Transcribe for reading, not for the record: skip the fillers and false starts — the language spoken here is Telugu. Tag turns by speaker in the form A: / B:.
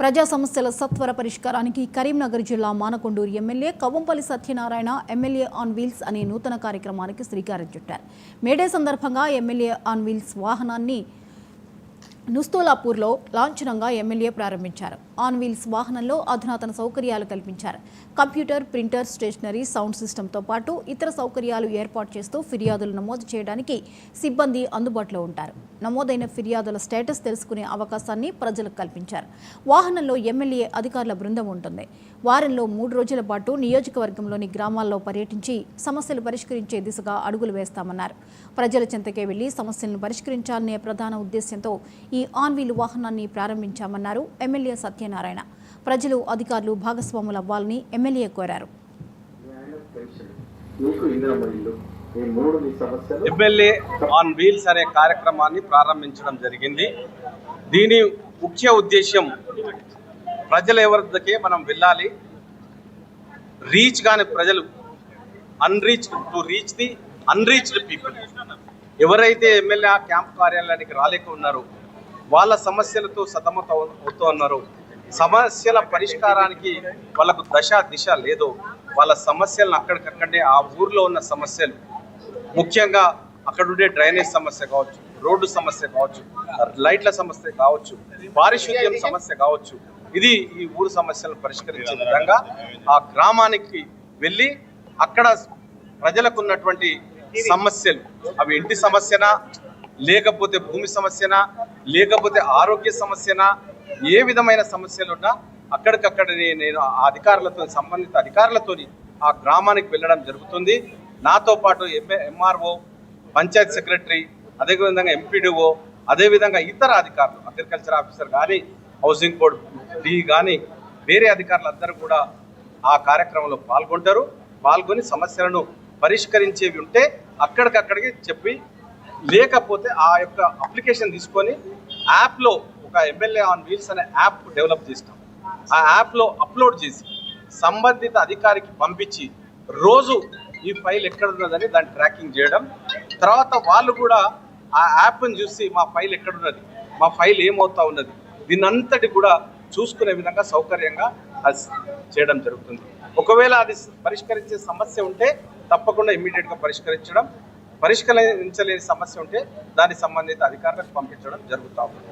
A: ప్రజా సమస్యల సత్వర పరిష్కారానికి కరీంనగర్ జిల్లా Manakondur MLA Kavvampalli Satyanarayana MLA on wheels అనే నూతన కార్యక్రమానికి శ్రీకారం చుట్టారు. మేడే సందర్భంగా ఎమ్మెల్యే ఆన్ వీల్స్ వాహనాన్ని నుస్తోలాపూర్లో లాంఛనంగా ఎమ్మెల్యే ప్రారంభించారు. ఆన్ వీల్స్ వాహనంలో అధునాతన సౌకర్యాలు కల్పించారు. కంప్యూటర్, ప్రింటర్, స్టేషనరీ, సౌండ్ సిస్టంతో పాటు ఇతర సౌకర్యాలు ఏర్పాటు చేస్తూ ఫిర్యాదులు నమోదు చేయడానికి సిబ్బంది అందుబాటులో ఉంటారు. నమోదైన ఫిర్యాదుల స్టేటస్ తెలుసుకునే అవకాశాన్ని ప్రజలకు కల్పించారు. వాహనంలో ఎమ్మెల్యే అధికారుల బృందం ఉంటుంది. వారంలో 3 రోజుల పాటు నియోజకవర్గంలోని గ్రామాల్లో పర్యటించి సమస్యలు పరిష్కరించే దిశగా అడుగులు వేస్తామన్నారు. ప్రజల చెంతకే వెళ్లి సమస్యలను పరిష్కరించాలనే ప్రధాన ఉద్దేశంతో ఈ ఆన్ వీల్ వాహనాన్ని ప్రారంభించామన్నారు ఎమ్మెల్యే సత్యనారాయణ. ప్రజలు, అధికారులు భాగస్వాములు అవ్వాలని ఎమ్మెల్యే కోరారు.
B: ఎమ్మెల్యే ఆన్ వీల్స్ అనే కార్యక్రమాన్ని ప్రారంభించడం జరిగింది. దీని ముఖ్య ఉద్దేశం ప్రజల ఎవరికే మనం వెళ్ళాలి, రీచ్ కాని ప్రజలు, unreached to reach the unreached people. ఎవరైతే ఎమ్మెల్యే క్యాంప్ కార్యాలయానికి రాలేక ఉన్నారో, వాళ్ళ సమస్యలతో సతమతం అవుతూ ఉన్నారో, సమస్యల పరిష్కారానికి వాళ్ళకు దిశ లేదో, వాళ్ళ సమస్యలను అక్కడికక్కడే ఆ ఊర్లో ఉన్న సమస్యలు, ముఖ్యంగా అక్కడ ఉండే డ్రైనేజ్ సమస్య కావచ్చు, రోడ్డు సమస్య కావచ్చు, లైట్ల సమస్య కావచ్చు, పారిశుద్ధ్యం సమస్య కావచ్చు, ఇది ఈ ఊరు సమస్యలను పరిష్కరించే విధంగా ఆ గ్రామానికి వెళ్ళి అక్కడ ప్రజలకు ఉన్నటువంటి సమస్యలు, అవి ఇంటి సమస్యనా, లేకపోతే భూమి సమస్యనా, లేకపోతే ఆరోగ్య సమస్యనా, ఏ విధమైన సమస్యలున్నా అక్కడికక్కడ నేను ఆ అధికారులతో, సంబంధిత అధికారులతో ఆ గ్రామానికి వెళ్ళడం జరుగుతుంది. నాతో పాటు ఎంఆర్ఓ, పంచాయత్ సెక్రటరీ, అదేవిధంగా ఎంపీడీఓ, అదేవిధంగా ఇతర అధికారులు, అగ్రికల్చర్ ఆఫీసర్ కానీ, హౌసింగ్ బోర్డ్ డి కానీ, వేరే అధికారులందరూ కూడా ఆ కార్యక్రమంలో పాల్గొని సమస్యలను పరిష్కరించేవి ఉంటే అక్కడికక్కడికి చెప్పి, లేకపోతే ఆ యొక్క అప్లికేషన్ తీసుకొని యాప్లో ఒక ఎమ్మెల్యే ఆన్ వీల్స్ అనే యాప్ డెవలప్ చేస్తాం. ఆ యాప్లో అప్లోడ్ చేసి సంబంధిత అధికారికి పంపించి రోజు ఈ ఫైల్ ఎక్కడ ఉన్నదని దాన్ని ట్రాకింగ్ చేయడం, తర్వాత వాళ్ళు కూడా ఆ యాప్ని చూసి మా ఫైల్ ఎక్కడున్నది, మా ఫైల్ ఏమవుతా ఉన్నది, దీనంతటి కూడా చూసుకునే విధంగా సౌకర్యంగా అది చేయడం జరుగుతుంది. ఒకవేళ అది పరిష్కరించే సమస్య ఉంటే తప్పకుండా ఇమ్మీడియట్గా పరిష్కరించలేని సమస్య ఉంటే దానికి సంబంధిత అధికారులకు పంపించడం జరుగుతూ ఉంది.